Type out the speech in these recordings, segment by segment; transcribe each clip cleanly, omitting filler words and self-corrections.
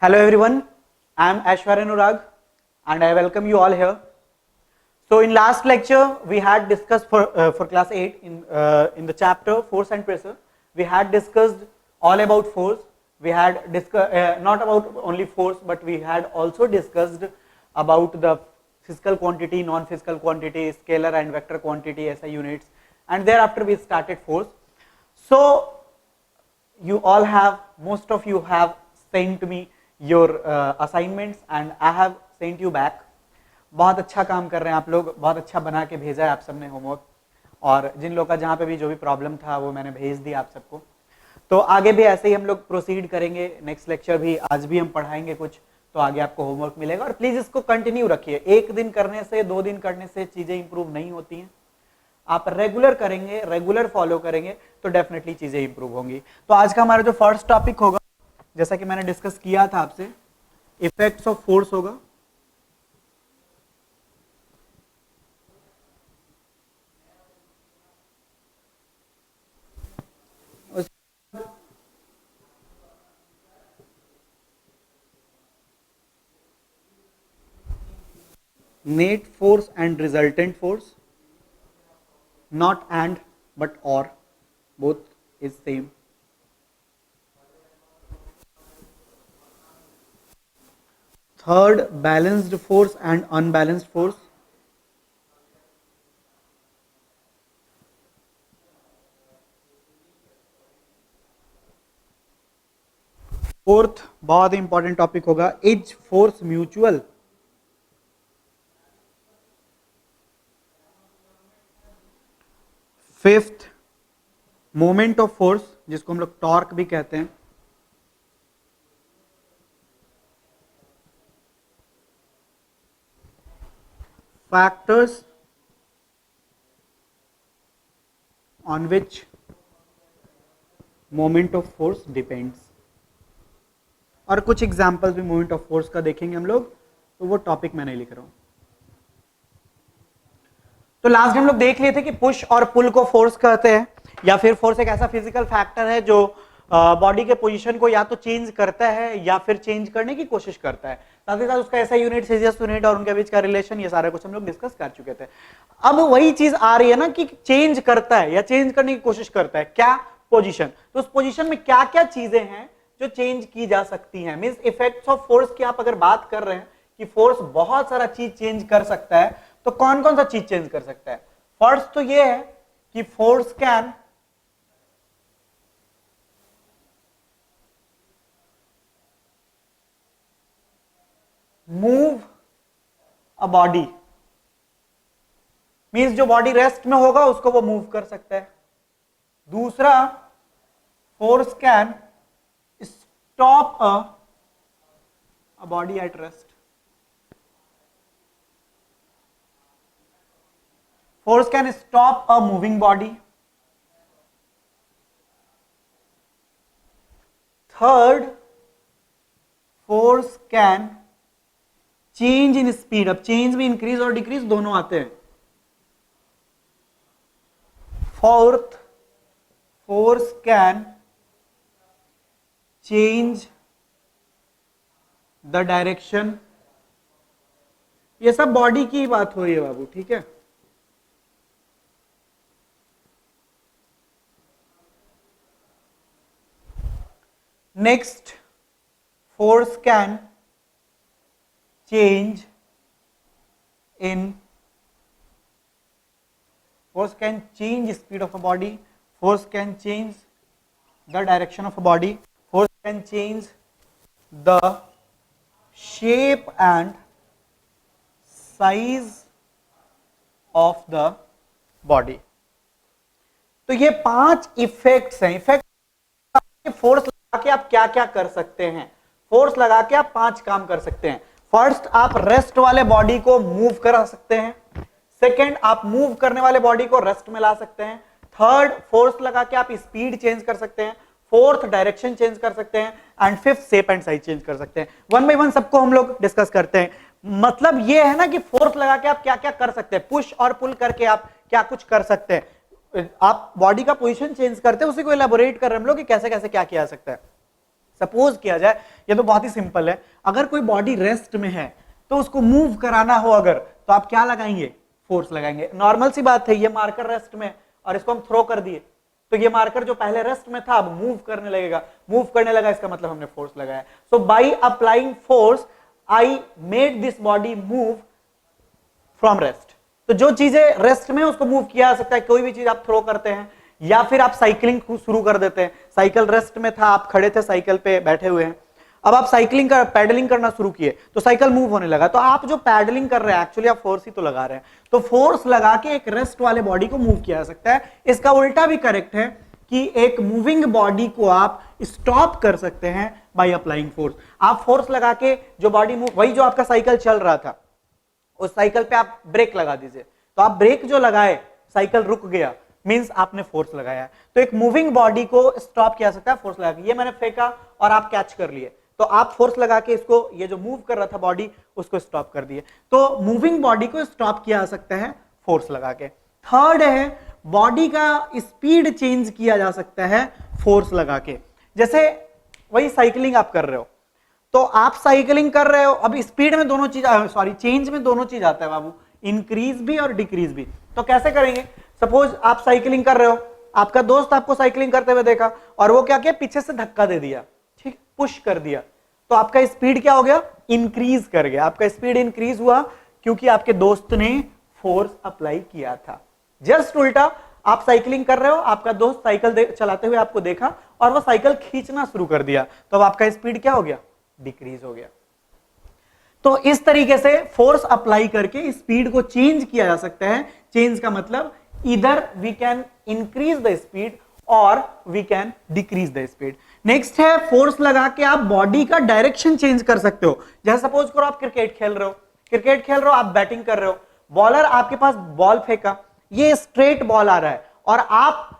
Hello everyone, I am Aishwarya Nurag and I welcome you all here. So in last lecture we had discussed for class 8 in the chapter force and pressure. We had discussed all about force. We had discussed not about only force, but we had also discussed about the physical quantity, non-physical quantity, scalar and vector quantity SI units, and thereafter we started force. So you all have, most of you have sent me your assignments and I have sent you back. बहुत अच्छा काम कर रहे हैं आप लोग, बहुत अच्छा बना के भेजा है आप सबने होमवर्क, और जिन लोगों का जहाँ पे भी जो भी प्रॉब्लम था वो मैंने भेज दिया आप सबको. तो आगे भी ऐसे ही हम लोग प्रोसीड करेंगे. नेक्स्ट लेक्चर भी आज भी हम पढ़ाएंगे कुछ, तो आगे आपको होमवर्क मिलेगा. और प्लीज इसको कंटिन्यू रखिए. एक दिन करने से, 2 दिन करने से चीजें इंप्रूव नहीं होती हैं. आप रेगुलर करेंगे, रेगुलर फॉलो करेंगे तो डेफिनेटली चीजें इंप्रूव होंगी. तो आज का हमारा जो फर्स्ट टॉपिक होगा, जैसा कि मैंने डिस्कस किया था आपसे, इफेक्ट्स ऑफ फोर्स होगा. Net force and resultant force, not and but or, both is same. Third, balanced force and unbalanced force. Fourth बहुत इंपॉर्टेंट टॉपिक होगा, is force mutual. Fifth, moment of force, जिसको हम लोग torque भी कहते हैं. Factors on which moment of force depends. और कुछ एग्जांपल्स भी मोमेंट ऑफ फोर्स का देखेंगे हम लोग, तो वो टॉपिक मैं नहीं लिख रहा हूं. तो लास्ट हम लोग देख लिए थे कि पुश और पुल को फोर्स कहते हैं, या फिर फोर्स एक ऐसा फिजिकल फैक्टर है जो बॉडी के पोजीशन को या तो चेंज करता है या फिर चेंज करने की कोशिश करता है. साथ ही साथ उसका ऐसा यूनिट, सीजियस यूनिट और उनके बीच का रिलेशन, ये सारा कुछ हम लोग डिस्कस कर चुके थे. अब वही चीज आ रही है ना कि चेंज करता है या चेंज करने की कोशिश करता है. क्या? पोजीशन. तो उस पोजीशन में क्या क्या चीजें हैं जो चेंज की जा सकती हैं. मींस इफेक्ट्स ऑफ फोर्स की आप अगर बात कर रहे हैं कि फोर्स बहुत सारा चीज चेंज कर सकता है, तो कौन कौन सा चीज चेंज कर सकता है. फर्स्ट तो ये है कि force can move a body. Means जो बॉडी रेस्ट में होगा उसको वो मूव कर सकता है. दूसरा, force can stop a body at rest. Force can stop a moving body. Third, force can change in speed. अब change में increase और decrease दोनों आते हैं. Fourth, force can change the direction. ये सब बॉडी की बात हो रही है बाबू, ठीक है. Next, force can change speed of a body. Force can change the direction of a body. Force can change the shape and size of the body. तो ये 5 इफेक्ट्स हैं. इफेक्ट फोर्स कि आप क्या क्या कर सकते हैं. फोर्स लगा के आप 5 काम कर सकते हैं. फर्स्ट, आप रेस्ट वाले बॉडी को मूव करा सकते हैं. सेकंड, आप मूव करने वाले बॉडी को रेस्ट में ला सकते हैं. थर्ड, फोर्स लगा के आप स्पीड चेंज कर सकते हैं. फोर्थ, डायरेक्शन चेंज कर सकते हैं. And fifth, shape and size change कर सकते हैं. वन बाय वन सबको हम लोग डिस्कस करते हैं. मतलब ये है ना कि फोर्स लगा के आप क्या क्या कर सकते हैं. पुश और पुल करके आप क्या कुछ कर सकते हैं. आप बॉडी का पोजीशन चेंज करते हैं, उसी को इलेबोरेट कर रहे हैं हम लोग कि कैसे कैसे क्या किया जा सकता है. सपोज किया जाए, ये तो बहुत ही सिंपल है, अगर कोई बॉडी रेस्ट में है तो उसको मूव कराना हो अगर, तो आप क्या लगाएंगे, फोर्स लगाएंगे। नॉर्मल सी बात है, ये मार्कर रेस्ट में और इसको हम थ्रो कर दिए, तो ये मार्कर जो पहले रेस्ट में था अब मूव करने लगेगा, मूव करने लगा, इसका मतलब हमने फोर्स लगाया। So by applying force I made this body move from rest. तो जो चीजें रेस्ट में उसको मूव किया जा सकता है, कोई भी चीज आप थ्रो करते हैं या फिर आप साइकिलिंग शुरू कर देते हैं, साइकिल रेस्ट में था, आप खड़े थे साइकिल पे बैठे हुए हैं, अब आप साइकिलिंग कर पैडलिंग करना शुरू किए तो साइकिल मूव होने लगा, तो आप जो पैडलिंग कर रहे हैं एक्चुअली आप फोर्स ही तो लगा रहे हैं। तो फोर्स लगा के एक रेस्ट वाले बॉडी को मूव किया जा सकता है। इसका उल्टा भी करेक्ट है कि एक मूविंग बॉडी को आप स्टॉप कर सकते हैं बाय अप्लाइंग फोर्स। आप फोर्स लगा के जो बॉडी मूव, वही जो आपका साइकिल चल रहा था उस साइकिल पे आप ब्रेक लगा दीजिए, तो आप ब्रेक जो लगाए साइकिल रुक गया, मींस आपने फोर्स लगाया। तो एक मूविंग बॉडी को स्टॉप किया जा सकता है फोर्स लगा के। ये मैंने फेंका और आप कैच कर लिए, तो आप फोर्स लगा के इसको, ये जो मूव कर रहा था बॉडी उसको स्टॉप कर दिए। तो मूविंग बॉडी को स्टॉप किया जा सकता है फोर्स लगा के। थर्ड है, बॉडी का स्पीड चेंज किया जा सकता है फोर्स लगा के। जैसे वही साइकिलिंग आप कर रहे हो, तो आप साइकिलिंग कर रहे हो, अब स्पीड में दोनों चीज, सॉरी चेंज में दोनों चीज आता है बाबू, इंक्रीज भी और डिक्रीज भी। तो कैसे करेंगे, सपोज आप साइकिलिंग कर रहे हो, आपका दोस्त आपको साइकिलिंग करते हुए देखा और वो क्या किया, पीछे से धक्का दे दिया, ठीक, पुश कर दिया, तो आपका स्पीड क्या हो गया, इंक्रीज कर गया। आपका स्पीड इंक्रीज हुआ क्योंकि आपके दोस्त ने फोर्स अप्लाई किया था। जस्ट उल्टा, आप साइकिलिंग कर रहे हो, आपका दोस्त साइकिल चलाते हुए आपको देखा और वो साइकिल खींचना शुरू कर दिया, तो अब आपका स्पीड क्या हो गया, डिक्रीज हो गया। तो इस तरीके से फोर्स अप्लाई करके स्पीड को चेंज किया जा सकता है। चेंज का मतलब इधर we can increase the speed और we can decrease the speed. Next है, फोर्स लगा के आप बॉडी का डायरेक्शन चेंज कर सकते हो। जैसे सपोज करो आप क्रिकेट खेल रहे हो, आप बैटिंग कर रहे हो, बॉलर आपके पास बॉल फेंका, ये स्ट्रेट बॉल आ रहा है और आप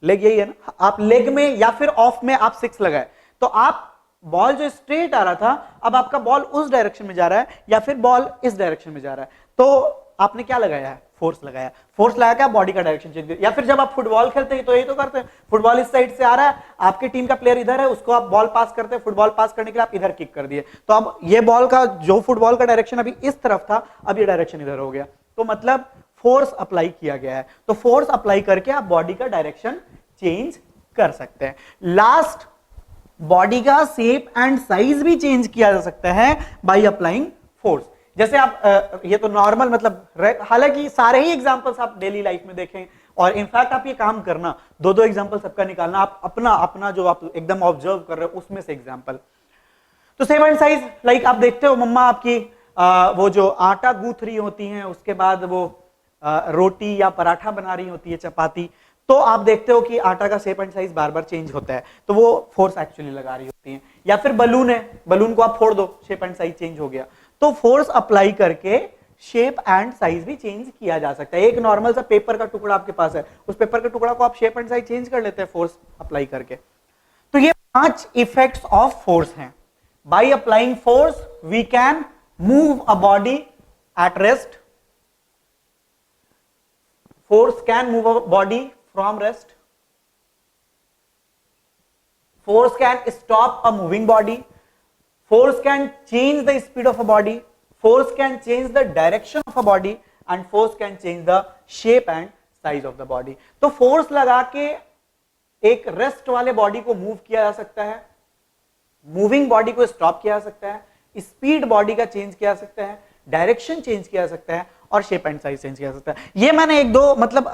लेग, यही है ना, आप लेग में या फिर ऑफ में आप सिक्स लगाए, तो आप बॉल जो स्ट्रेट आ रहा था, अब आपका बॉल उस डायरेक्शन में जा रहा है या फिर बॉल इस डायरेक्शन में जा रहा है, तो आपने क्या लगाया है, फोर्स लगाया। फोर्स लगा के आप बॉडी का डायरेक्शन चेंज कर, या फिर जब आप फुटबॉल खेलते हैं तो यही तो करते हैं, फुटबॉल इस साइड से आ रहा है, आपकी टीम का प्लेयर इधर है, उसको आप बॉल पास करते हैं, फुटबॉल पास करने के लिए आप इधर किक कर दिए, तो अब ये बॉल का जो फुटबॉल का डायरेक्शन अभी इस तरफ था, अब ये डायरेक्शन इधर हो गया, तो मतलब फोर्स अप्लाई किया गया है। तो फोर्स अप्लाई करके आप बॉडी का डायरेक्शन चेंज कर सकते हैं। लास्ट, बॉडी का शेप एंड साइज भी चेंज किया जा सकता है बाय अप्लाइंग फोर्स। जैसे आप ये तो नॉर्मल, मतलब हालांकि सारे ही एग्जांपल्स आप डेली लाइफ में देखें, और इनफैक्ट आप ये काम करना, दो दो एग्जांपल सबका निकालना, आप अपना अपना जो आप एकदम ऑब्जर्व कर रहे हो उसमें से एग्जांपल। तो शेप एंड साइज, लाइक आप देखते हो मम्मा आपकी वो जो आटा गूंथ रही होती हैं, उसके बाद वो रोटी या पराठा बना रही होती है, चपाती, तो आप देखते हो कि आटा का shape and size bar bar change होता है, तो वो फोर्स एक्चुअली लगा रही होती है। या फिर बलून है, बलून को आप फोड़ दो, शेप एंड साइज चेंज हो गया, तो फोर्स अप्लाई करके शेप एंड साइज भी चेंज किया जा सकता है। एक नॉर्मल सा पेपर का टुकड़ा आपके पास है, उस पेपर के टुकड़ा को आप शेप एंड साइज चेंज कर लेते हैं फोर्स अप्लाई करके। तो ये 5 इफेक्ट्स ऑफ फोर्स हैं। By applying force we can move a body at rest, force can move a body from rest, force can stop a moving body, force can change the speed of a body, force can change the direction of a body, and force can change the shape and size of the body। तो force लगा के एक rest वाले body को move किया जा सकता है, मूविंग बॉडी को स्टॉप किया जा सकता है, स्पीड बॉडी का चेंज किया जा सकता है, डायरेक्शन चेंज किया जा सकता है, और शेप एंड साइज चेंज किया जा सकता है। ये मैंने एक दो मतलब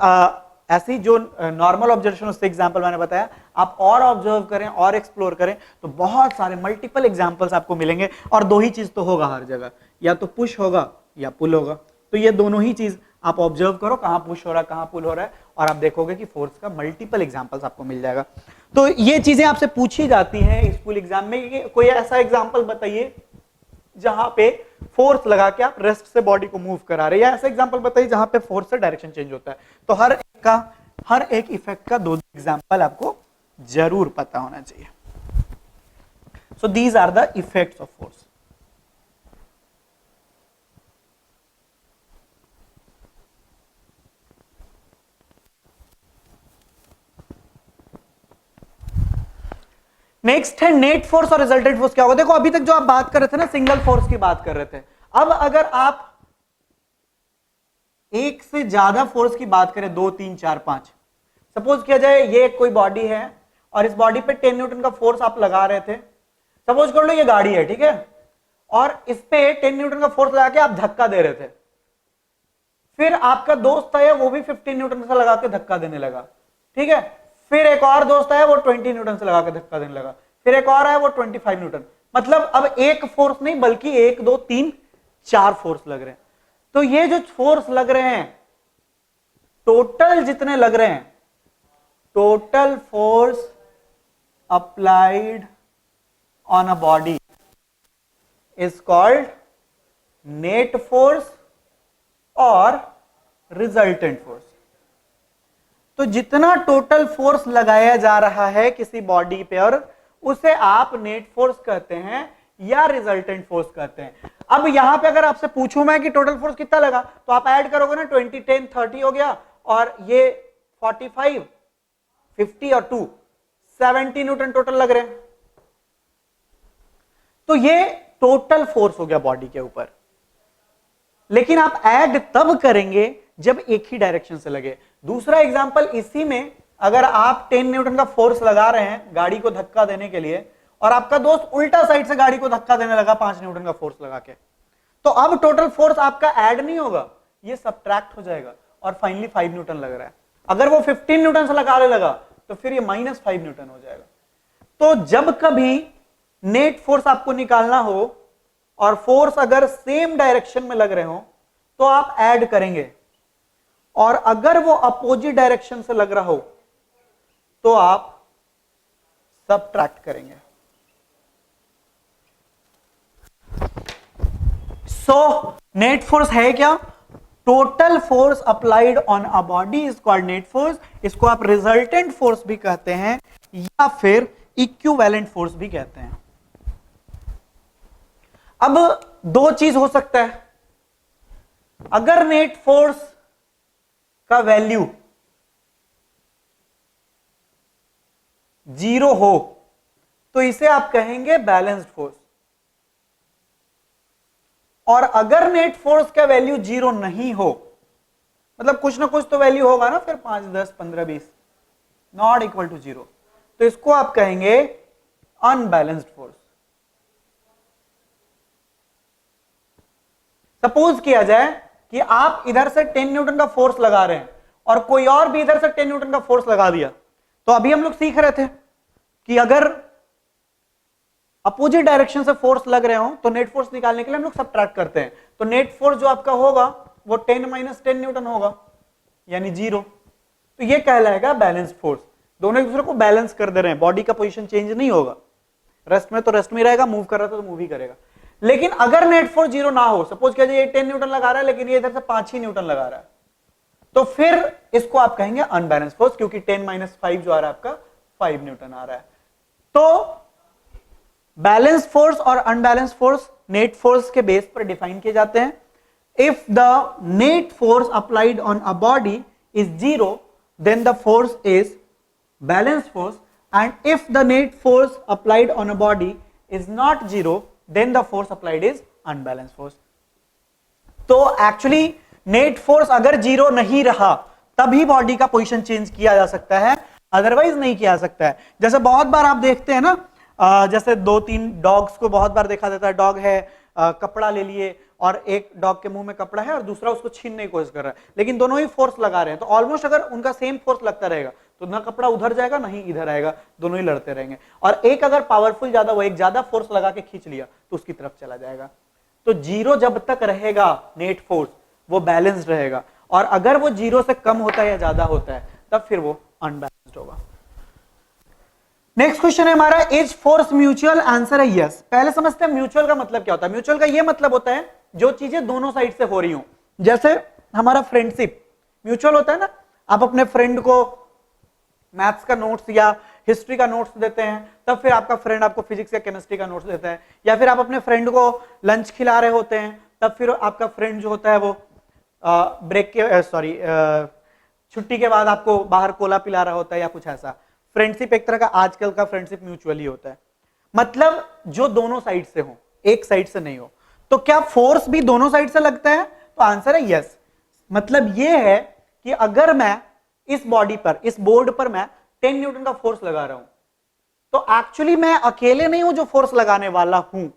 ऐसी जो नॉर्मल ऑब्जर्वेशन उससे एग्जांपल मैंने बताया, आप और ऑब्जर्व करें और एक्सप्लोर करें तो बहुत सारे मल्टीपल एग्जांपल्स आपको मिलेंगे। और दो ही चीज तो होगा हर जगह, या तो पुश होगा या पुल होगा, तो ये दोनों ही चीज आप ऑब्जर्व करो, कहां पुश हो रहा है कहां पुल हो रहा है, और आप देखोगे कि फोर्स का मल्टीपल एग्जांपल्स आपको मिल जाएगा। तो ये चीजें आपसे पूछी जाती हैं स्कूल एग्जाम में, कोई ऐसा एग्जाम्पल बताइए जहां पे फोर्स लगा के आप रेस्ट से बॉडी को मूव करा रहे हैं, या ऐसा एग्जांपल बताइए जहां पे फोर्स से डायरेक्शन चेंज होता है। तो हर एक इफेक्ट का दो एग्जांपल आपको जरूर पता होना चाहिए। So these are the effects of force. Next है नेट फोर्स और रिजल्टेंट फोर्स क्या होगा। देखो अभी तक जो आप बात कर रहे थे ना, सिंगल फोर्स की बात कर रहे थे, अब अगर आप एक से ज्यादा फोर्स की बात करें, 2 3 4 5, सपोज किया जाए ये कोई बॉडी है और इस बॉडी पे 10 न्यूटन का फोर्स आप लगा रहे थे। सपोज कर लो ये गाड़ी है, ठीक है, और इस पे 10 न्यूटन का फोर्स लगा के आप धक्का दे रहे थे, फिर आपका दोस्त आया वो भी 15 न्यूटन से लगा के धक्का देने लगा, ठीक है, फिर एक और दोस्त आया वो 20 न्यूटन से लगा के धक्का देने लगा, फिर एक और आया वो 25 न्यूटन। मतलब अब एक फोर्स नहीं बल्कि 1 2 3 4 फोर्स लग रहे हैं। तो ये जो फोर्स लग रहे हैं, टोटल जितने लग रहे हैं, total force applied on a body is called net force और रिजल्टेंट फोर्स। तो जितना टोटल फोर्स लगाया जा रहा है किसी बॉडी पर, उसे आप नेट फोर्स कहते हैं या रिजल्टेंट फोर्स कहते हैं। अब यहां पे अगर आपसे पूछूं मैं कि टोटल फोर्स कितना लगा, तो आप ऐड करोगे ना, 20 10 30 हो गया, और ये 45 50 और 2 70 न्यूटन टोटल लग रहे हैं। तो ये टोटल फोर्स हो गया बॉडी के ऊपर। लेकिन आप ऐड तब करेंगे जब एक ही डायरेक्शन से लगे। दूसरा एग्जांपल इसी में, अगर आप 10 न्यूटन का फोर्स लगा रहे हैं गाड़ी को धक्का देने के लिए, और आपका दोस्त उल्टा साइड से गाड़ी को धक्का देने लगा 5 न्यूटन का फोर्स लगा के, तो अब टोटल फोर्स आपका ऐड नहीं होगा, ये सब्ट्रैक्ट हो जाएगा और फाइनली 5 न्यूटन लग रहा है। अगर वो 15 न्यूटन से लगाने लगा तो फिर ये -5 न्यूटन हो जाएगा। तो जब कभी नेट फोर्स आपको निकालना हो और फोर्स अगर सेम डायरेक्शन में लग रहे हो तो आप ऐड करेंगे, और अगर वो अपोजिट डायरेक्शन से लग रहा हो तो आप सब्ट्रैक्ट करेंगे। सो नेट फोर्स है क्या? Total force applied on a body is called net force. इसको आप रिजल्टेंट फोर्स भी कहते हैं या फिर इक्विवेलेंट फोर्स भी कहते हैं। अब दो चीज हो सकता है, अगर नेट फोर्स का वैल्यू 0 हो तो इसे आप कहेंगे बैलेंस्ड फोर्स, और अगर नेट फोर्स का वैल्यू 0 नहीं हो, मतलब कुछ ना कुछ तो वैल्यू होगा ना, फिर 5 10 15 20 नॉट इक्वल टू 0, तो इसको आप कहेंगे अनबैलेंस्ड फोर्स। सपोज किया जाए कि आप इधर से 10 न्यूटन का फोर्स लगा रहे हैं और कोई और भी इधर से 10 न्यूटन का फोर्स लगा दिया। तो अभी हम लोग सीख रहे थे कि अगर अपोजिट डायरेक्शन से फोर्स लग रहे हो तो नेट फोर्स निकालने के लिए हम लोग सब्ट्रैक्ट करते हैं। तो नेट फोर्स जो आपका होगा वो 10 - 10 न्यूटन होगा, यानी 0। तो ये कहलाएगा बैलेंस फोर्स। दोनों एक दूसरे को बैलेंस कर दे रहे हैं, बॉडी का पोजीशन चेंज नहीं होगा, रेस्ट में तो रेस्ट में रहेगा, मूव कर रहा था तो मूव ही करेगा। लेकिन अगर नेट फोर्स 0 ना हो, सपोज कीजिए ये 10 न्यूटन लगा रहा है लेकिन ये इधर से 5 ही न्यूटन लगा रहा है, तो फिर इसको आप कहेंगे अनबैलेंस फोर्स, क्योंकि 10 - 5 जो आ रहा है आपका 5 न्यूटन आ रहा है। तो बैलेंस फोर्स और अनबैलेंस फोर्स नेट फोर्स के बेस पर डिफाइन किए जाते हैं। If the net force applied on a body is 0 then the force is balance force, and if the net force applied on a body is not 0 then the force applied is unbalanced force। तो actually net force अगर 0 नहीं रहा तभी body का position change किया जा सकता है, अदरवाइज नहीं किया जा सकता है। जैसे बहुत बार आप देखते हैं ना, जैसे 2-3 डॉग्स को बहुत बार देखा जाता है, डॉग है, कपड़ा ले लिए और एक डॉग के मुंह में कपड़ा है और दूसरा उसको छीनने की कोशिश कर रहा है, लेकिन दोनों ही फोर्स लगा रहे हैं। तो ऑलमोस्ट अगर उनका सेम फोर्स लगता रहेगा तो ना कपड़ा उधर जाएगा ना ही इधर आएगा, दोनों ही लड़ते रहेंगे। और एक अगर पावरफुल ज्यादा, वो एक ज्यादा फोर्स लगा के खींच लिया तो उसकी तरफ चला जाएगा। तो 0 जब तक रहेगा नेट फोर्स वो बैलेंस्ड रहेगा, और अगर वो 0 से कम होता है या ज्यादा होता है तब फिर वो अनबैलेंस्ड होगा। नेक्स्ट क्वेश्चन है हमारा, इज फोर्स म्यूचुअल? आंसर है यस। पहले समझते हैं म्यूचुअल का मतलब क्या होता है। म्यूचुअल का ये मतलब होता है जो चीजें दोनों साइड से हो रही हो। जैसे हमारा फ्रेंडशिप म्यूचुअल होता है ना, आप अपने फ्रेंड को मैथ्स का नोट्स या हिस्ट्री का नोट्स देते हैं, तब फिर आपका फ्रेंड आपको फिजिक्स या केमिस्ट्री का नोट्स देता है। या फिर आप अपने फ्रेंड को लंच खिला रहे होते हैं, तब फिर आपका फ्रेंड जो होता है वो छुट्टी के बाद आपको बाहर कोला पिला रहा होता है या कुछ ऐसा। फ्रेंडशिप एक तरह का आजकल का फ्रेंडशिप म्यूचुअली होता है, मतलब जो दोनों साइड से हो, एक साइड से नहीं हो। तो क्या फोर्स भी दोनों साइड से लगता है? तो आंसर है यस। मतलब यह है कि अगर मैं इस बॉडी पर, इस बोर्ड पर मैं 10 न्यूटन का फोर्स लगा रहा हूं, तो एक्चुअली मैं अकेले नहीं हूं जो फोर्स लगाने वाला हूं,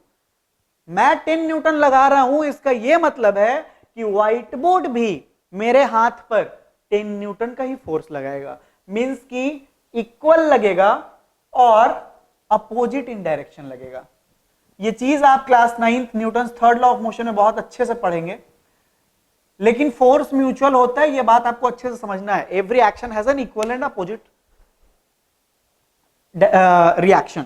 मैं 10 न्यूटन लगा रहा हूं। इसका यह मतलब है कि व्हाइट बोर्ड भी मेरे हाथ पर 10 न्यूटन का ही फोर्स लगाएगा, मींस कि इक्वल लगेगा और अपोजिट इन डायरेक्शन लगेगा। यह चीज आप class 9th Newton third law of motion में बहुत अच्छे से पढ़ेंगे, लेकिन फोर्स म्यूचुअल होता है, यह बात आपको अच्छे से समझना है। Every action has an equal and opposite reaction.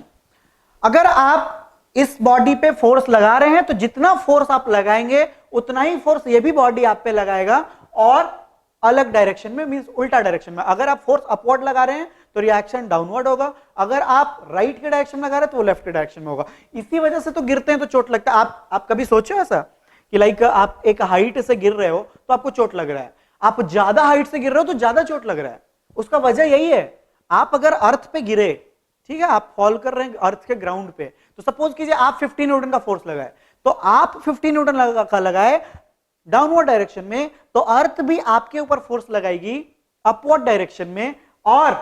अगर आप इस बॉडी पे फोर्स लगा रहे हैं तो जितना फोर्स आप लगाएंगे उतना ही फोर्स ये भी बॉडी आप पे लगाएगा, और अलग डायरेक्शन में, मींस उल्टा डायरेक्शन में। अगर आप फोर्स अपवर्ड लगा रहे हैं तो रिएक्शन डाउनवर्ड होगा, अगर आप राइट के डायरेक्शन में लगा रहे हैं तो वो लेफ्ट के डायरेक्शन में होगा। इसी वजह से तो गिरते हैं तो चोट लगता है। आप कभी सोचे ऐसा कि लाइक आप एक हाइट से गिर रहे हो तो आपको चोट लग रहा है, आप ज्यादा हाइट से गिर रहे हो तो ज्यादा चोट लग रहा है? उसका वजह यही है, आप अगर अर्थ पे गिरे, ठीक है, आप फॉल कर रहे हैं अर्थ के ग्राउंड पे, तो सपोज कीजिए आप 50 न्यूटन का फोर्स लगाए, तो आप 50 न्यूटन का लगाए डाउनवर्ड डायरेक्शन में, तो अर्थ भी आपके ऊपर फोर्स लगाएगी अपवर्ड डायरेक्शन में, और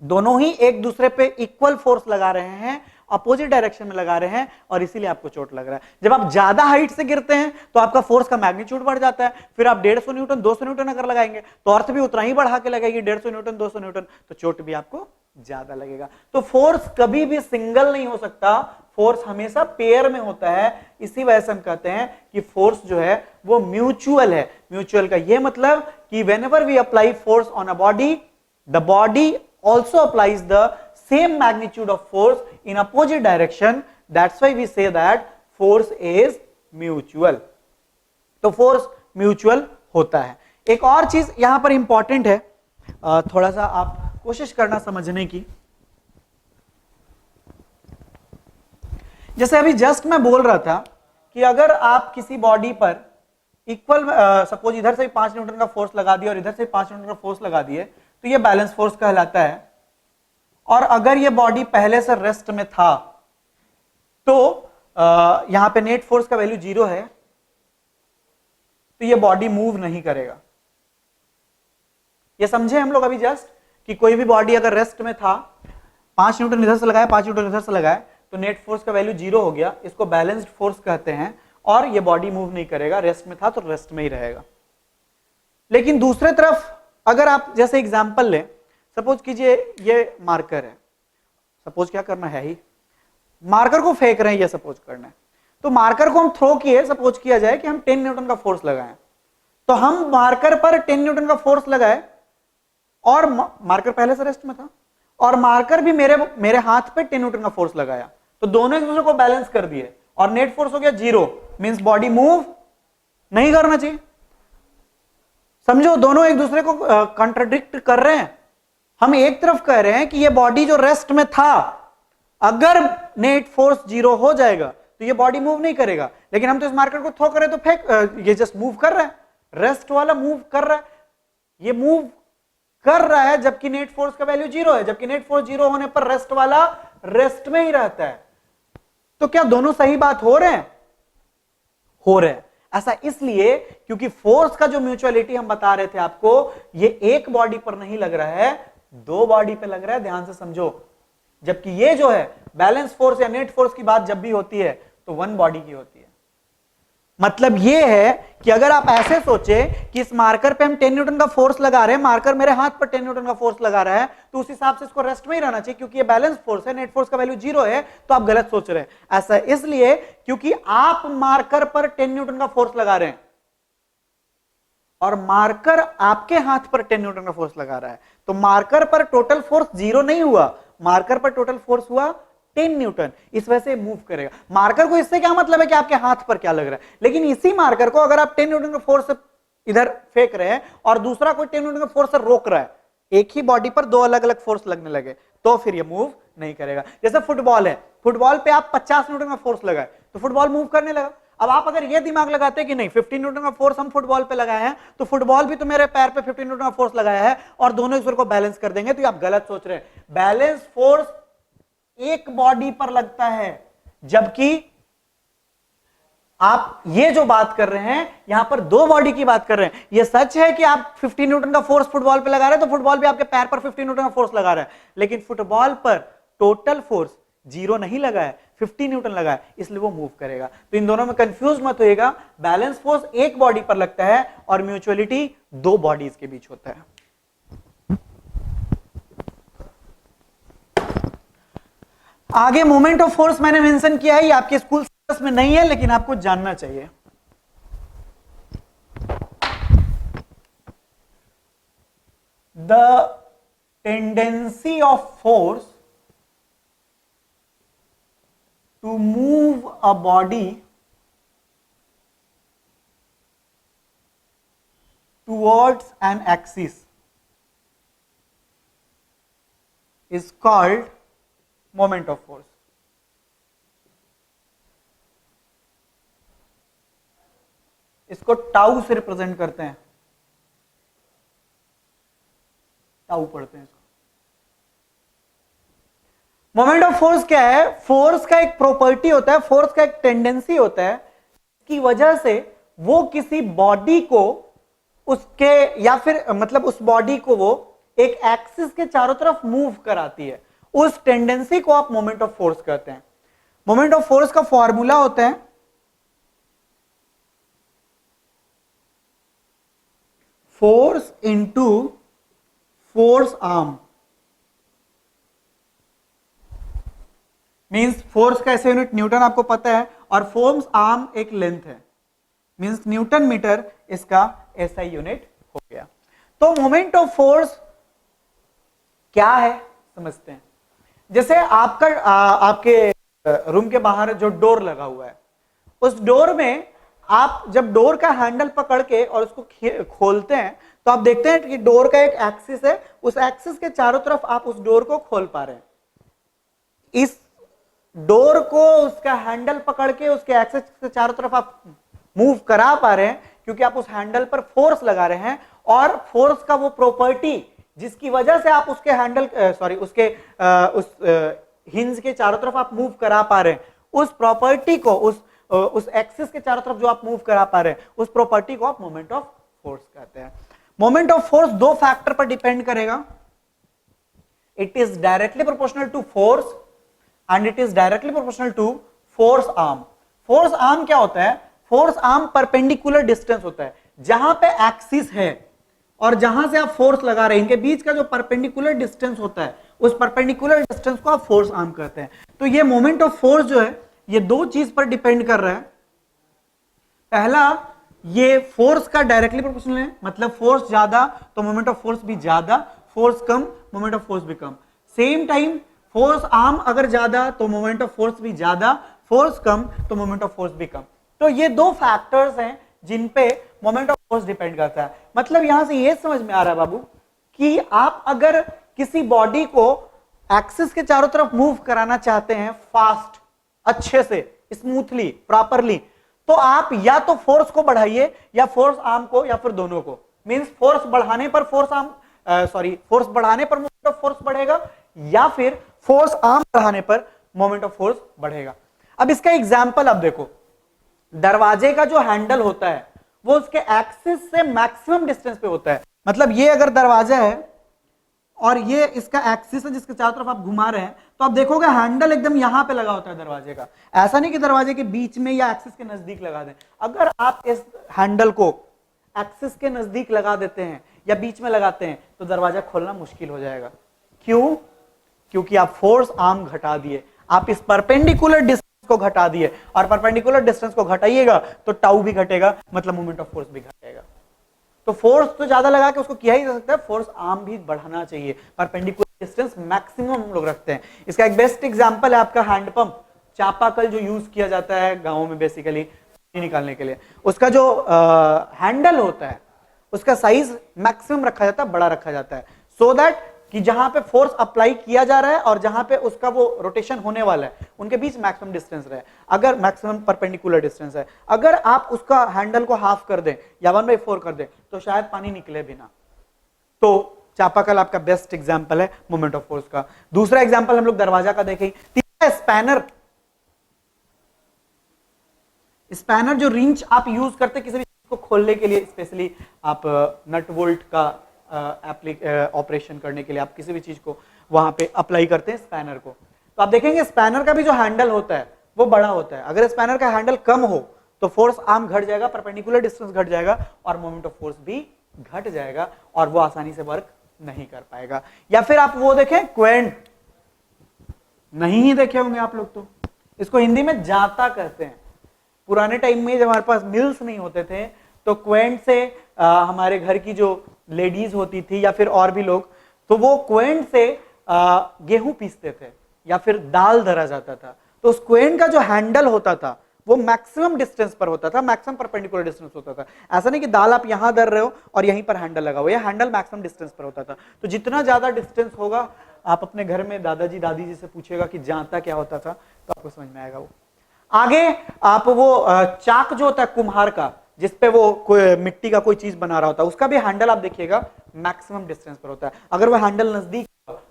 दोनों ही एक दूसरे पे इक्वल फोर्स लगा रहे हैं, अपोजिट डायरेक्शन में लगा रहे हैं, और इसीलिए आपको चोट लग रहा है। जब आप ज्यादा हाइट से गिरते हैं तो आपका फोर्स का मैग्नीट्यूड बढ़ जाता है, फिर आप 150 न्यूटन 200 न्यूटन अगर लगाएंगे तो अर्थ भी उतना ही बढ़ा के लगाएगी, 150 न्यूटन 200 न्यूटन, तो चोट भी आपको ज्यादा लगेगा। तो फोर्स कभी भी सिंगल नहीं हो सकता, फोर्स हमेशा पेयर में होता है। इसी वजह से हम कहते हैं कि फोर्स जो है वो म्यूचुअल है। म्यूचुअल का यह मतलब कि whenever we apply force on a body, the body also applies the same magnitude of force in opposite direction. That's why we say that force is mutual. तो फोर्स म्यूचुअल होता है। एक और चीज यहां पर इंपॉर्टेंट है, थोड़ा सा आप कोशिश करना समझने की। जैसे अभी जस्ट मैं बोल रहा था कि अगर आप किसी बॉडी पर इक्वल, सपोज इधर से 5 न्यूटन का फोर्स लगा दिया और इधर से 5 न्यूटन का फोर्स लगा दिए, तो ये बैलेंस फोर्स कहलाता है। और अगर ये बॉडी पहले से रेस्ट में था तो यहां पे नेट फोर्स का वैल्यू 0 है, तो ये बॉडी मूव नहीं करेगा। ये समझे हम लोग अभी जस्ट कि कोई भी बॉडी अगर रेस्ट में था, 5 न्यूटन इधर से लगाया 5 न्यूटन इधर से लगाया, तो नेट फोर्स का वैल्यू 0 हो गया, इसको बैलेंस्ड फोर्स कहते हैं, और ये बॉडी मूव नहीं करेगा। रेस्ट में था तो रेस्ट में ही रहेगा। लेकिन दूसरे तरफ अगर आप जैसे एग्जांपल लें, सपोज कीजिए ये मार्कर है, सपोज क्या करना है ही मार्कर को फेंक रहे हैं, ये सपोज करना है, तो मार्कर को हम थ्रो किए, सपोज किया जाए कि हम 10 न्यूटन का फोर्स लगाएं, तो हम मार्कर पर 10 न्यूटन का फोर्स लगाए, और मार्कर पहले से रेस्ट में था, और मार्कर भी मेरे हाथ पे 10 न्यूटन का फोर्स लगाया, तो दोनों एक दूसरे को बैलेंस कर दिए, और नेट फोर्स हो गया 0, मींस बॉडी मूव नहीं करना चाहिए। समझो, दोनों एक दूसरे को कॉन्ट्राडिक्ट कर रहे हैं। हम एक तरफ कह रहे हैं कि ये बॉडी जो रेस्ट में था, अगर नेट फोर्स 0 हो जाएगा तो ये बॉडी मूव नहीं करेगा, लेकिन हम तो इस मार्कर को थ्रो करें तो फेंक, ये जस्ट मूव कर रहा है, रेस्ट वाला मूव कर रहा है, ये मूव कर रहा है जबकि नेट फोर्स का वैल्यू 0 है, जबकि नेट फोर्स 0 होने पर रेस्ट वाला रेस्ट में ही रहता है। तो क्या दोनों सही बात हो रहे हैं? हो रहे हैं। ऐसा इसलिए क्योंकि फोर्स का जो म्यूचुअलिटी हम बता रहे थे आपको, ये एक बॉडी पर नहीं लग रहा है, 2 बॉडी पे लग रहा है, ध्यान से समझो। जबकि ये जो है बैलेंस फोर्स या नेट फोर्स की बात जब भी होती है तो 1 बॉडी की होती है। मतलब ये है कि अगर आप ऐसे सोचे कि इस मार्कर पे हम 10 न्यूटन का फोर्स लगा रहे हैं, मार्कर मेरे हाथ पर 10 न्यूटन का फोर्स लगा रहा है, तो उस हिसाब से इसको रेस्ट में ही रहना चाहिए, क्योंकि ये बैलेंस फोर्स है, नेट फोर्स का वैल्यू 0 है, तो आप गलत सोच रहे हैं। ऐसा इसलिए क्योंकि आप मार्कर पर 10 न्यूटन का फोर्स लगा रहे हैं और मार्कर आपके हाथ पर 10 न्यूटन का फोर्स लगा रहा है, तो मार्कर पर टोटल फोर्स 0 नहीं हुआ, मार्कर पर टोटल फोर्स हुआ 10 न्यूटन। इस वजह से मूव करेगा। मार्कर को इससे क्या मतलब है कि आपके हाथ पर क्या लग रहा है, लेकिन इसी मार्कर को अगर आप 10 न्यूटन के फोर्स से इधर फेंक रहे हैं और दूसरा कोई 10 न्यूटन के फोर्स से रोक रहा है, एक ही बॉडी पर 2 अलग अलग फोर्स लगने लगे, तो फिर ये मूव नहीं करेगा। जैसे फुटबॉल है, फुटबॉल पे आप 50 न्यूटन का फोर्स लगाए तो फुटबॉल मूव करने लगा। अब आप अगर ये दिमाग लगाते कि नहीं 15 न्यूटन का फोर्स हम फुटबॉल पे लगाए हैं, तो फुटबॉल भी तो मेरे पैर पे 15 न्यूटन का फोर्स लगाया है और दोनों एक दूसरे को बैलेंस कर देंगे, तो आप गलत सोच रहे हैं। बैलेंस फोर्स एक बॉडी पर लगता है, जबकि आप ये जो बात कर रहे हैं यहां पर दो बॉडी की बात कर रहे हैं। ये सच है कि आप 15 न्यूटन का फोर्स फुटबॉल पे लगा रहे हैं, तो फुटबॉल भी आपके पैर पर 15 न्यूटन का फोर्स लगा रहा है, लेकिन फुटबॉल पर टोटल फोर्स 0 नहीं लगा है, 50 न्यूटन लगा है, इसलिए वो मूव करेगा। तो इन दोनों में कंफ्यूज मत होइएगा, बैलेंस फोर्स एक बॉडी पर लगता है और म्यूचुअलिटी दो बॉडीज के बीच होता है। आगे मोमेंट ऑफ फोर्स मैंने मेंशन किया है, ये आपके स्कूल सिलेबस में नहीं है, लेकिन आपको जानना चाहिए। The tendency of force to move a body towards an axis is called moment of force. इसको टाउ से रिप्रेजेंट करते हैं, टाउ पढ़ते हैं इसको। मोमेंट ऑफ फोर्स क्या है? फोर्स का एक प्रॉपर्टी होता है, फोर्स का एक टेंडेंसी होता है, की वजह से वो किसी बॉडी को उसके या फिर मतलब उस बॉडी को वो एक एक्सिस के चारों तरफ मूव कराती है। उस टेंडेंसी को आप मोमेंट ऑफ फोर्स कहते हैं। मोमेंट ऑफ फोर्स का फॉर्मूला होता है force into force arm. Means force का ऐसे यूनिट न्यूटन आपको पता है, और फोर्स आर्म एक लेंथ है, मींस न्यूटन मीटर इसका एसआई यूनिट हो गया। तो मोमेंट ऑफ फोर्स क्या है समझते हैं। जैसे आपका आपके रूम के बाहर जो डोर लगा हुआ है, उस डोर में आप जब डोर का हैंडल पकड़ के और उसको खोलते हैं, तो आप देखते हैं कि डोर का एक एक्सिस है, उस एक्सिस के चारों तरफ आप उस डोर को खोल पा रहे हैं। इस डोर को उसका हैंडल पकड़ के उसके एक्सिस के चारों तरफ आप मूव करा पा रहे हैं, क्योंकि आप उस हैंडल पर फोर्स लगा रहे हैं, और फोर्स का वो प्रॉपर्टी जिसकी वजह से आप उसके हैंडल उसके उस हिंज के चारों तरफ आप मूव करा पा रहे हैं, उस प्रॉपर्टी को उस एक्सिस के चारों तरफ जो आप मूव करा पा रहे हैं, उस प्रॉपर्टी को आप मोमेंट ऑफ फोर्स कहते हैं। मोमेंट ऑफ फोर्स दो फैक्टर पर डिपेंड करेगा। It is directly proportional to force and it is directly proportional to force arm. Force arm क्या होता है? फोर्स आर्म परपेंडिकुलर डिस्टेंस होता है, जहां पे एक्सिस है और जहां से आप फोर्स लगा रहे हैं, इनके बीच का जो परपेंडिकुलर डिस्टेंस होता है, उस परपेंडिकुलर डिस्टेंस को आप फोर्स आर्म कहते हैं। तो ये मोमेंट ऑफ फोर्स जो है, ये दो चीज पर डिपेंड कर रहा है। पहला, ये फोर्स का डायरेक्टली प्रोपोर्शनल है, मतलब फोर्स ज्यादा तो मोमेंट ऑफ फोर्स भी ज्यादा, force come moment of force भी कम। सेम टाइम फोर्स आर्म अगर ज्यादा तो मोमेंट ऑफ फोर्स भी ज्यादा, फोर्स कम तो मोमेंट ऑफ फोर्स भी कम। तो ये दो फैक्टर्स हैं जिन पे मोमेंट ऑफ फोर्स डिपेंड करता है। मतलब यहां से ये समझ में आ रहा है बाबू कि आप अगर किसी बॉडी को एक्सिस के चारों तरफ मूव कराना चाहते हैं फास्ट, अच्छे से, स्मूथली, प्रॉपरली, तो आप या तो फोर्स को बढ़ाइए या फोर्स आर्म को, या फिर दोनों को। मींस फोर्स बढ़ाने पर फोर्स बढ़ाने पर मोमेंट ऑफ फोर्स बढ़ेगा, या फिर फोर्स आर्म बढ़ाने पर मोमेंट ऑफ फोर्स बढ़ेगा। अब इसका एग्जांपल आप देखो, दरवाजे का जो हैंडल होता है वो उसके एक्सिस से मैक्सिमम डिस्टेंस पे होता है। मतलब ये अगर दरवाजा है और ये इसका एक्सिस है जिसके चारों तरफ आप घुमा रहे हैं, तो आप देखोगे हैंडल एकदम यहां पे लगा होता है दरवाजे का। ऐसा नहीं कि दरवाजे के बीच में या एक्सिस के नजदीक लगा दें। अगर आप इस हैंडल को एक्सिस के नजदीक लगा देते हैं या बीच में लगाते हैं, तो दरवाजा खोलना मुश्किल हो जाएगा। क्यों? क्योंकि आप फोर्स आर्म घटा दिए, आप इस परपेंडिकुलर डिस्टेंस को घटा दिए, और परपेंडिकुलर डिस्टेंस को घटाइएगा तो टाउ भी घटेगा, मतलब मोमेंट ऑफ फोर्स भी घटेगा। तो फोर्स तो ज्यादा लगा के उसको किया ही जा सकता है, फोर्स आर्म भी बढ़ाना चाहिए। परपेंडिकुलर डिस्टेंस मैक्सिमम हम लोग रखते हैं। इसका एक बेस्ट एग्जांपल है आपका हैंडपंप, चापाकल जो यूज किया जाता है गांवों में बेसिकली पानी निकालने के लिए। उसका जो हैंडल होता है उसका साइज मैक्सिमम रखा जाता है, बड़ा रखा जाता है, सो दैट कि जहां पे फोर्स अप्लाई किया जा रहा है और जहां पे उसका वो रोटेशन होने वाला है उनके बीच मैक्सिमम डिस्टेंस रहे, अगर मैक्सिमम परपेंडिकुलर डिस्टेंस है, अगर आप उसका हैंडल को हाफ कर दें या 1/4 कर दें तो शायद पानी निकले भी ना। तो चापाकल आपका बेस्ट एग्जांपल है मोमेंट ऑफ फोर्स का। दूसरा एग्जांपल हम लोग दरवाजा का देखें। तीसरा स्पैनर, स्पैनर जो रिंच आप यूज करते किसी भी चीज को खोलने के लिए, स्पेशली आप नट बोल्ट का ऑपरेशन करने के लिए आप किसी भी चीज को वहां पे अप्लाई करते हैं स्पैनर को। तो आप देखेंगे स्पैनर का भी जो हैंडल होता है वो बड़ा होता है। अगर स्पैनर का हैंडल कम हो तो फोर्स आर्म घट जाएगा, परपेंडिकुलर डिस्टेंस घट जाएगा और मोमेंट ऑफ फोर्स भी घट जाएगा और वो आसानी से वर्क नहीं कर पाएगा। या फिर आप वो देखें क्वेंट, नहीं ही देखे होंगे आप लोग, तो इसको हिंदी में जाता कहते हैं। पुराने टाइम में जब हमारे पास मिल्स नहीं होते थे तो क्वेंट से हमारे घर की जो लेडीज होती थी या फिर और भी लोग, तो वो क्वेंट से गेहूं पीसते थे या फिर दाल धरा जाता था। तो उस क्वेंट का जो हैंडल होता था वो मैक्सिमम डिस्टेंस पर होता था, मैक्सिमम परपेंडिकुलर डिस्टेंस होता था। ऐसा नहीं कि दाल आप यहां धर रहे हो और यहीं पर हैंडल लगा हुआ, यह हैंडल मैक्सिमम डिस्टेंस पर होता था। तो जितना ज्यादा डिस्टेंस होगा, आप अपने घर में दादाजी दादी जी से पूछेगा कि जाता क्या होता था तो आपको समझ में आएगा। वो आगे आप वो चाक जो होता है कुम्हार का, जिसपे वो कोई मिट्टी का कोई चीज बना रहा होता है, उसका भी हैंडल आप देखिएगा मैक्सिमम डिस्टेंस पर होता है। अगर वो हैंडल नजदीक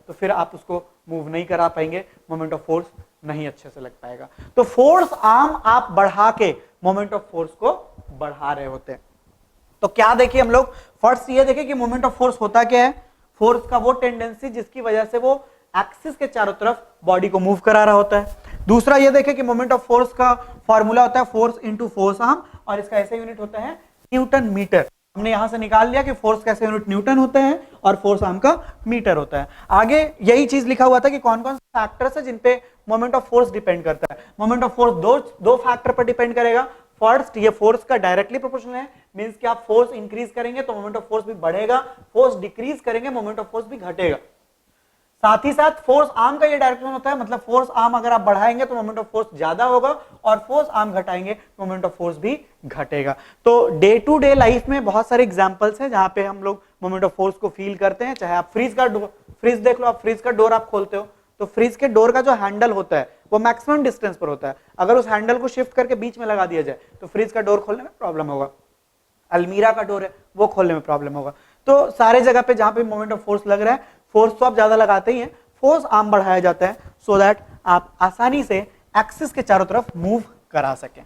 तो फिर आप उसको मूव नहीं करा पाएंगे, मोमेंट ऑफ फोर्स नहीं अच्छे से लग पाएगा। तो फोर्स आर्म आप बढ़ा के मोमेंट ऑफ फोर्स को बढ़ा रहे होते हैं। तो क्या देखिए हम लोग, फर्स्ट ये देखें कि मोमेंट ऑफ फोर्स होता क्या है। फोर्स का वो टेंडेंसी जिसकी वजह से वो एक्सिस के चारों तरफ बॉडी को मूव करा रहा होता है। दूसरा ये देखें कि मोमेंट ऑफ फोर्स का फॉर्मूला होता है फोर्स इंटू फोर्स आर्म, और इसका ऐसा यूनिट होता है न्यूटन मीटर। हमने यहां से निकाल लिया कि फोर्स का ऐसा यूनिट न्यूटन होता है और फोर्स आर्म का मीटर होता है। आगे यही चीज लिखा हुआ था कि कौन कौन से फैक्टर्स है जिन पे मोमेंट ऑफ फोर्स डिपेंड करता है। मोमेंट ऑफ फोर्स दो फैक्टर पर डिपेंड करेगा। फर्स्ट, ये फोर्स का डायरेक्टली प्रोपोर्शनल है, मींस कि आप फोर्स इंक्रीज करेंगे तो मोमेंट ऑफ फोर्स भी बढ़ेगा, फोर्स डिक्रीज करेंगे मोमेंट ऑफ फोर्स भी घटेगा। साथ ही साथ फोर्स आर्म का ये डायरेक्शन होता है, मतलब फोर्स आर्म अगर आप बढ़ाएंगे तो मोमेंट ऑफ फोर्स ज्यादा होगा और फोर्स आर्म घटाएंगे तो मोमेंट ऑफ फोर्स भी घटेगा। तो डे टू डे लाइफ में बहुत सारे एग्जांपल्स हैं जहां पे हम लोग मोमेंट ऑफ फोर्स को फील करते हैं। चाहे आप फ्रिज देख लो, आप फ्रिज का डोर आप खोलते हो तो फ्रिज के डोर का जो हैंडल होता है वो मैक्सिमम डिस्टेंस पर होता है। अगर उस हैंडल को शिफ्ट करके बीच में लगा दिया जाए तो फ्रिज का डोर खोलने में प्रॉब्लम होगा। अलमीरा का डोर है वो खोलने में प्रॉब्लम होगा। तो सारे जगह पे जहां पे मोमेंट ऑफ फोर्स लग रहा है, फोर्स तो आप ज्यादा लगाते ही हैं, फोर्स आर्म बढ़ाया जाता है सो दैट आप आसानी से एक्सिस के चारों तरफ मूव करा सकें।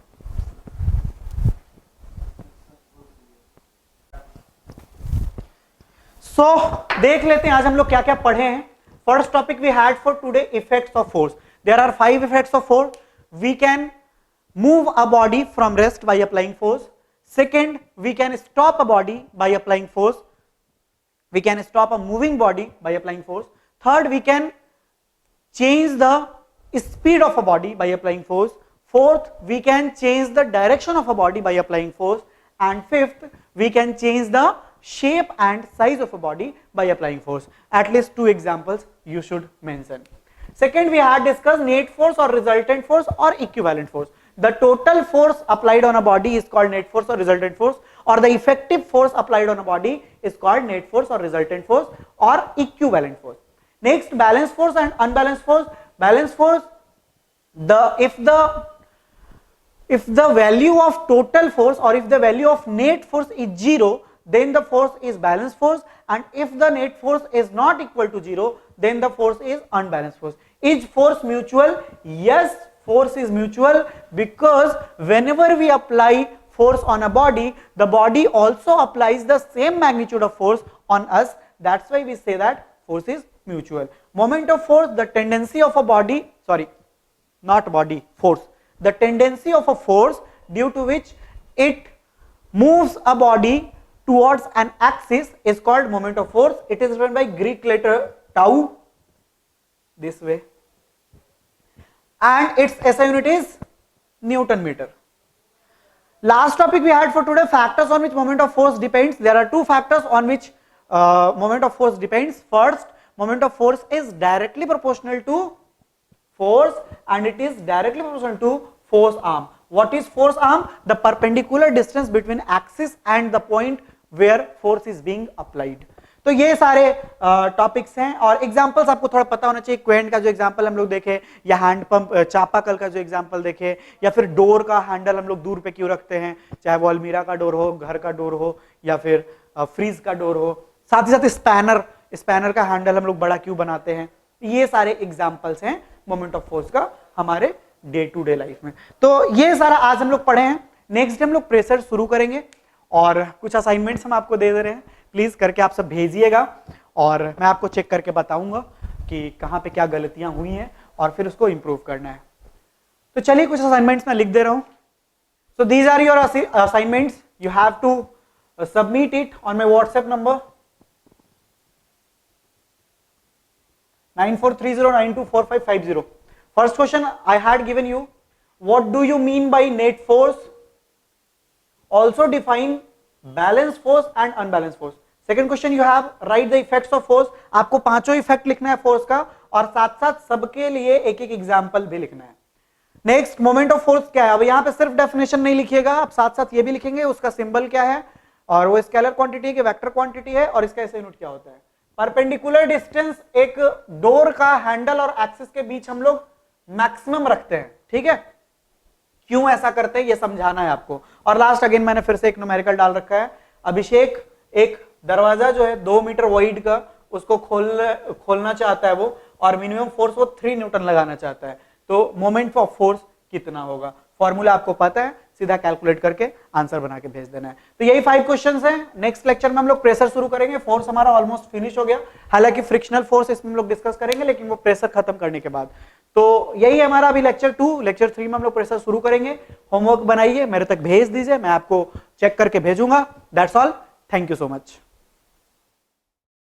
देख लेते हैं आज हम लोग क्या क्या पढ़े हैं। First topic we had for today, effects of force. There are 5 effects of force. We can move a body from rest by applying force. Second, we can stop a body by applying force. We can stop a moving body by applying force. Third, we can change the speed of a body by applying force. Fourth, we can change the direction of a body by applying force. And fifth, we can change the shape and size of a body by applying force. At least 2 examples you should mention. Second, we had discussed net force or resultant force or equivalent force. The total force applied on a body is called net force or resultant force, or the effective force applied on a body is called net force or resultant force or equivalent force. Next, balance force and unbalanced force. Balance force, if the value of total force or if the value of net force is 0, then the force is balanced force, and if the net force is not equal to 0, then the force is unbalanced force. Is force mutual? Yes, force is mutual, because whenever we apply force on a body, the body also applies the same magnitude of force on us. That's why we say that force is mutual. Moment of force, the tendency of a body, sorry, not body, force. The tendency of a force due to which it moves a body towards an axis is called moment of force. It is written by Greek letter tau, this way. And its SI unit is Newton meter. Last topic we had for today, factors on which moment of force depends. There are 2 factors on which moment of force depends. First, moment of force is directly proportional to force, and it is directly proportional to force arm. What is force arm? The perpendicular distance between axis and the point where force is being applied. तो ये सारे topics हैं और examples आपको थोड़ा पता होना चाहिए। क्वेंट का जो एग्जांपल हम लोग देखे, या हैंड पंप चापाकल का जो एग्जांपल देखे, या फिर डोर का हैंडल हम लोग दूर पे क्यों रखते हैं, चाहे वो अलमीरा का डोर हो, घर का डोर हो, या फिर फ्रीज का डोर हो। साथ ही साथ स्पैनर का हैंडल हम लोग बड़ा क्यों बनाते हैं। ये सारे एग्जाम्पल्स हैं मोमेंट ऑफ फोर्स का हमारे डे टू डे लाइफ में। तो ये सारा आज हम लोग पढ़े हैं। नेक्स्ट डे हम लोग प्रेशर शुरू करेंगे और कुछ असाइनमेंट्स हम आपको दे रहे हैं, प्लीज करके आप सब भेजिएगा और मैं आपको चेक करके बताऊंगा कि कहाँ पे क्या गलतियां हुई हैं और फिर उसको इंप्रूव करना है। तो चलिए कुछ असाइनमेंट्स मैं लिख दे रहा हूं। So these are your assignments, you have to submit it on my WhatsApp number 9430924550. First question I had given you, what do you mean by net force? Also define balance force and unbalanced force. Second question you have, write the effects of force. आपको पांचों effect लिखना है force का और साथ साथ सबके लिए एक एक एग्जाम्पल भी लिखना है। नेक्स्ट, मोमेंट ऑफ फोर्स क्या है। अब यहाँ पे सिर्फ डेफिनेशन नहीं लिखिएगा, आप साथ साथ ये भी लिखेंगे उसका सिंबल क्या है और वो स्केलर क्वांटिटी की वेक्टर क्वांटिटी है और इसका ऐसे यूनिट क्या होता है। परपेंडिकुलर डिस्टेंस एक डोर का हैंडल और एक्सिस के बीच हम लोग मैक्सिमम रखते हैं, ठीक है, क्यों ऐसा करते हैं ये समझाना है आपको। और लास्ट अगेन मैंने फिर से एक न्यूमेरिकल डाल रखा है। अभिषेक एक दरवाजा जो है 2 मीटर वाइड का, उसको खोलना चाहता है वो, और मिनिमम फोर्स वो 3 न्यूटन लगाना चाहता है, तो मोमेंट ऑफ फोर्स कितना होगा। फॉर्मूला आपको पता है, सीधा कैलकुलेट करके आंसर बना के भेज देना है। तो यही 5 क्वेश्चंस हैं। नेक्स्ट लेक्चर में हम लोग प्रेशर शुरू करेंगे। फोर्स हमारा ऑलमोस्ट फिनिश हो गया, हालांकि फ्रिक्शनल फोर्स इसमें हम लोग डिस्कस करेंगे, लेकिन वो प्रेशर खत्म करने के बाद। तो यही है हमारा अभी लेक्चर 2। लेक्चर 3 में हम लोग प्रेशर शुरू करेंगे। होमवर्क बनाइए, मेरे तक भेज दीजिए, मैं आपको चेक करके भेजूंगा। That's all, thank you so much.